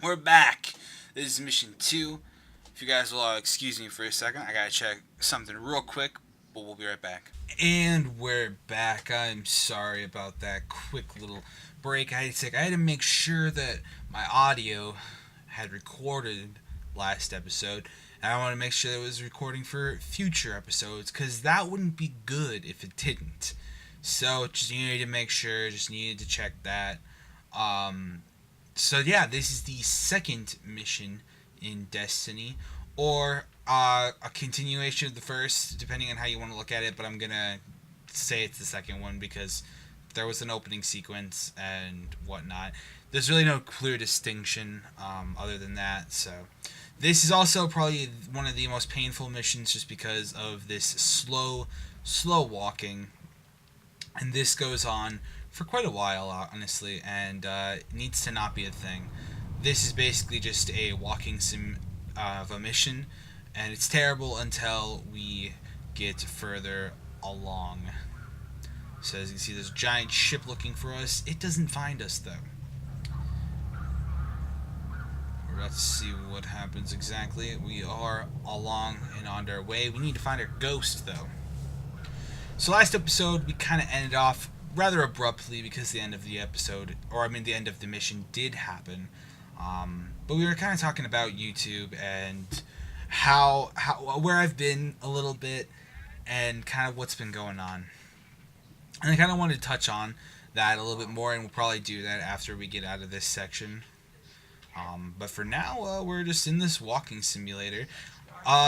we're back. This is mission 2. If you guys will excuse me for a second, I gotta check something real quick, but we'll be right back. And we're back. I'm sorry about that quick little break I had to take. I had to make sure that my audio had recorded last episode, and I want to make sure that it was recording for future episodes, because that wouldn't be good if it didn't. So just needed to make sure, just needed to check that. So yeah, this is the second mission in Destiny, or a continuation of the first, depending on how you want to look at it, but I'm gonna say it's the second one because there was an opening sequence and whatnot. There's really no clear distinction other than that, so this is also probably one of the most painful missions just because of this slow walking, and this goes on for quite a while, honestly, and it needs to not be a thing. This is basically just a walking sim of a mission, and it's terrible until we get further along. So as you can see, there's a giant ship looking for us. It doesn't find us, though. Let's see what happens exactly. We are along and on our way. We need to find our ghost, though. So last episode, we kind of ended off rather abruptly because the end of the episode, or I mean the end of the mission did happen. But we were kind of talking about YouTube and how where I've been a little bit and kind of what's been going on. And I kind of wanted to touch on that a little bit more, and we'll probably do that after we get out of this section. But for now, we're just in this walking simulator.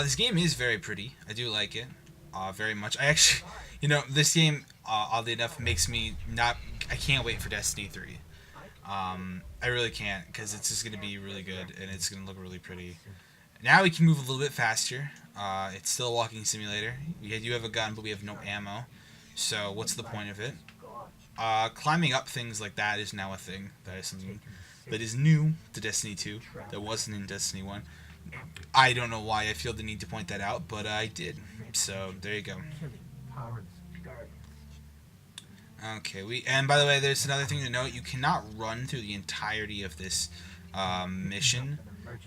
This game is very pretty. I do like it very much. I actually, this game, oddly enough, makes me I can't wait for Destiny 3. I really can't, because it's just going to be really good, and it's going to look really pretty. Now we can move a little bit faster. It's still a walking simulator. We do have a gun, but we have no ammo. So what's the point of it? Climbing up things like that is now a thing. That is something that is new to Destiny 2. That wasn't in Destiny 1. I don't know why I feel the need to point that out, but I did. So there you go. Okay, and by the way, there's another thing to note. You cannot run through the entirety of this mission.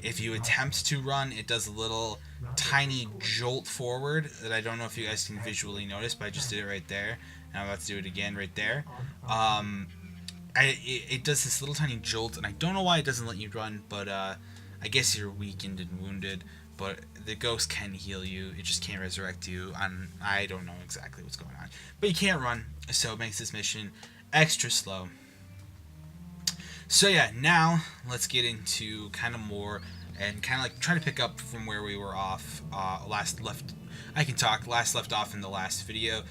If you attempt to run, it does a little tiny jolt forward that I don't know if you guys can visually notice, but I just did it right there. And I'm about to do it again right there. It does this little tiny jolt, and I don't know why it doesn't let you run, but I guess you're weakened and wounded. But the ghost can heal you. It just can't resurrect you. I don't know exactly what's going on. But you can't run, so it makes this mission extra slow. So yeah, now let's get into kind of more and kind of like try to pick up from where we were off last left off in the last video.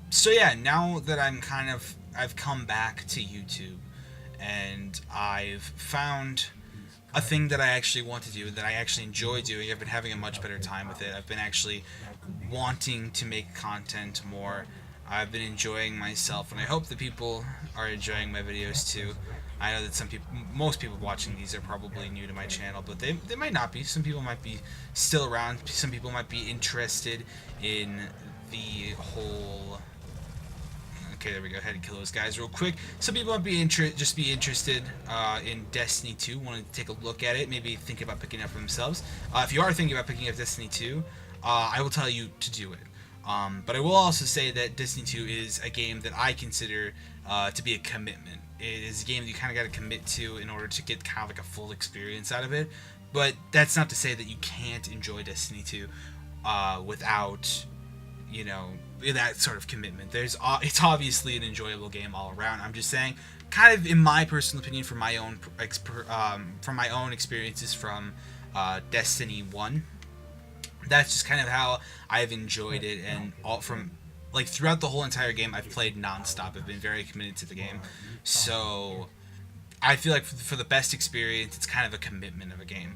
So yeah, now that I've come back to YouTube and I've found a thing that I actually want to do, that I actually enjoy doing. I've been having a much better time with it. I've been actually wanting to make content more. I've been enjoying myself, and I hope that people are enjoying my videos too. I know that most people watching these are probably new to my channel, but they might not be. Some people might be still around. Some people might be interested in the whole... Okay, there we go. Had to kill those guys real quick. Some people might be interested in Destiny 2, wanting to take a look at it, maybe think about picking it up for themselves. If you are thinking about picking up Destiny 2, I will tell you to do it. But I will also say that Destiny 2 is a game that I consider to be a commitment. It is a game that you kind of got to commit to in order to get kind of like a full experience out of it. But that's not to say that you can't enjoy Destiny 2 without, that sort of commitment. It's obviously an enjoyable game all around. I'm just saying, kind of in my personal opinion, from my own experiences from Destiny 1. That's just kind of how I've enjoyed it, and throughout the whole entire game, I've played non-stop. I've been very committed to the game, so I feel like for the best experience, it's kind of a commitment of a game.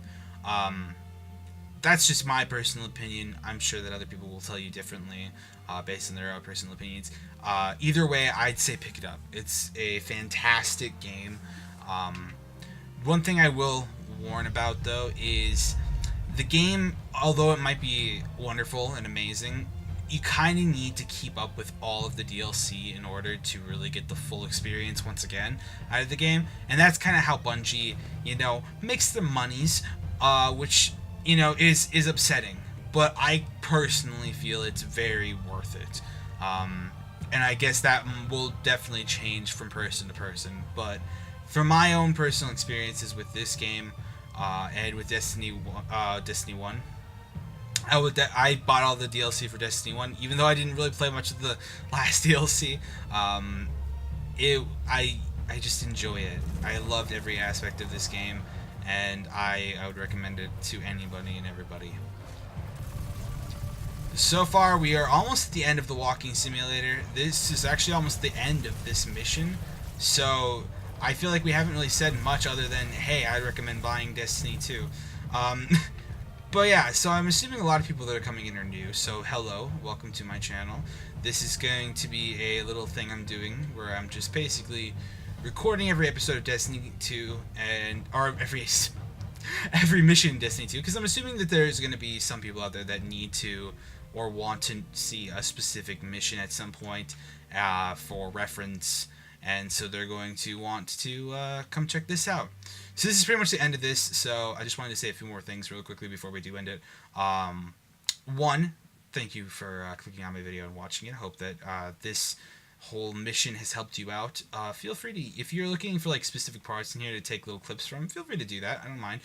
That's just my personal opinion. I'm sure that other people will tell you differently, based on their own personal opinions. Either way, I'd say pick it up. It's a fantastic game. One thing I will warn about, though, is the game, although it might be wonderful and amazing, you kind of need to keep up with all of the DLC in order to really get the full experience once again out of the game. And that's kind of how Bungie, makes their monies, which, is upsetting. But I personally feel it's very worth it. And I guess that will definitely change from person to person. But from my own personal experiences with this game, and with Destiny 1, I bought all the DLC for Destiny 1, even though I didn't really play much of the last DLC. I just enjoy it. I loved every aspect of this game, and I would recommend it to anybody and everybody. So far, we are almost at the end of the walking simulator. This is actually almost the end of this mission, so I feel like we haven't really said much other than, hey, I'd recommend buying Destiny 2. But yeah, so I'm assuming a lot of people that are coming in are new, so hello, welcome to my channel. This is going to be a little thing I'm doing where I'm just basically recording every episode of Destiny 2, or every mission in Destiny 2, because I'm assuming that there's going to be some people out there that need to or want to see a specific mission at some point for reference, and so they're going to want to come check this out. So this is pretty much the end of this, so I just wanted to say a few more things real quickly before we do end it. One, thank you for clicking on my video and watching it. I hope that this whole mission has helped you out. Feel free to, if you're looking for like specific parts in here to take little clips from, feel free to do that. I don't mind.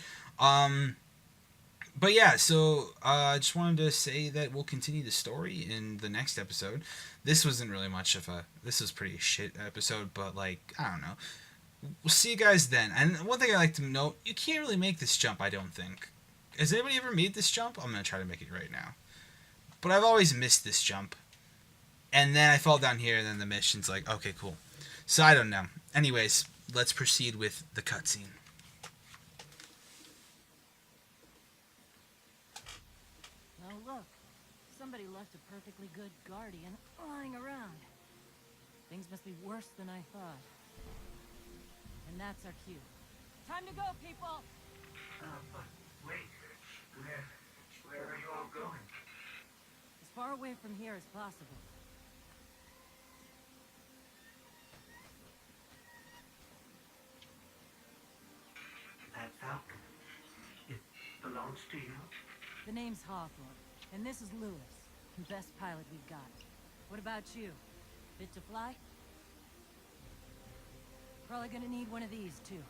But yeah, so I just wanted to say that we'll continue the story in the next episode. This wasn't really much of this was pretty shit episode, but like, I don't know. We'll see you guys then. And one thing I like to note, you can't really make this jump, I don't think. Has anybody ever made this jump? I'm going to try to make it right now. But I've always missed this jump. And then I fall down here, and then the mission's like, okay, cool. So I don't know. Anyways, let's proceed with the cutscene. Oh, look. Somebody left a perfectly good guardian lying around. Things must be worse than I thought. And that's our cue. Time to go, people! But wait, where are you all going? As far away from here as possible. That falcon, it belongs to you? The name's Hawthorne, and this is Lewis, the best pilot we've got. What about you? Fit to fly? Probably gonna need one of these, too.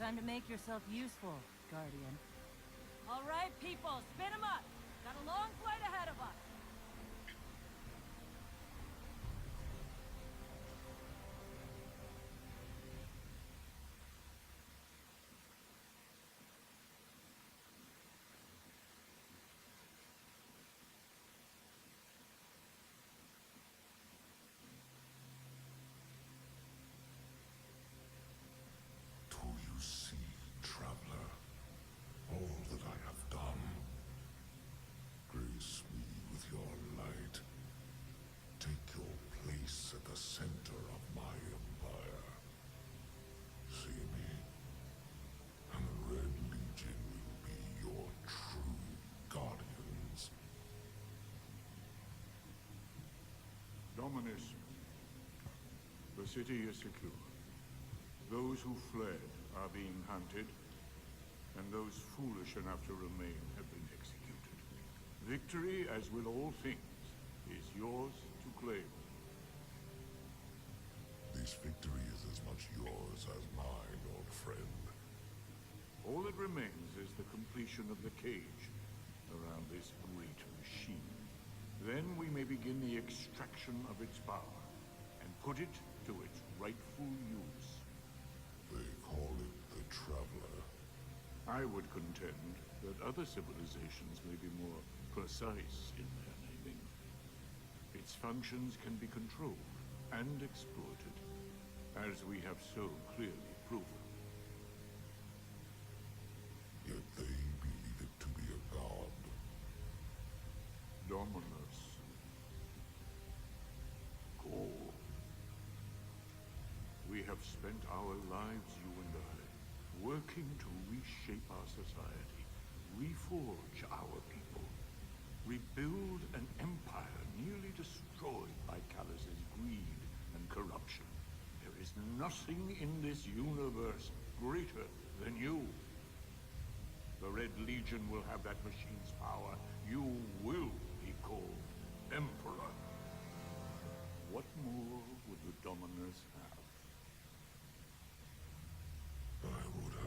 Time to make yourself useful, Guardian. All right, people, spin 'em up! Got a long flight ahead of us! Dominus, the city is secure. Those who fled are being hunted, and those foolish enough to remain have been executed. Victory, as with all things, is yours to claim. This victory is as much yours as mine, old friend. All that remains is the completion of the cage around this great machine. Then we may begin the extraction of its power and put it to its rightful use. They call it the Traveler. I would contend that other civilizations may be more precise in their naming. Its functions can be controlled and exploited, as we have so clearly proven. Yet they believe it to be a god. Dominus. Go. We have spent our lives, you and I, working to reshape our society, reforge our people. Rebuild an empire nearly destroyed by Callus's greed and corruption. There is nothing in this universe greater than you. The Red Legion will have that machine's power. You will be called Emperor. What more would the Dominus have? I would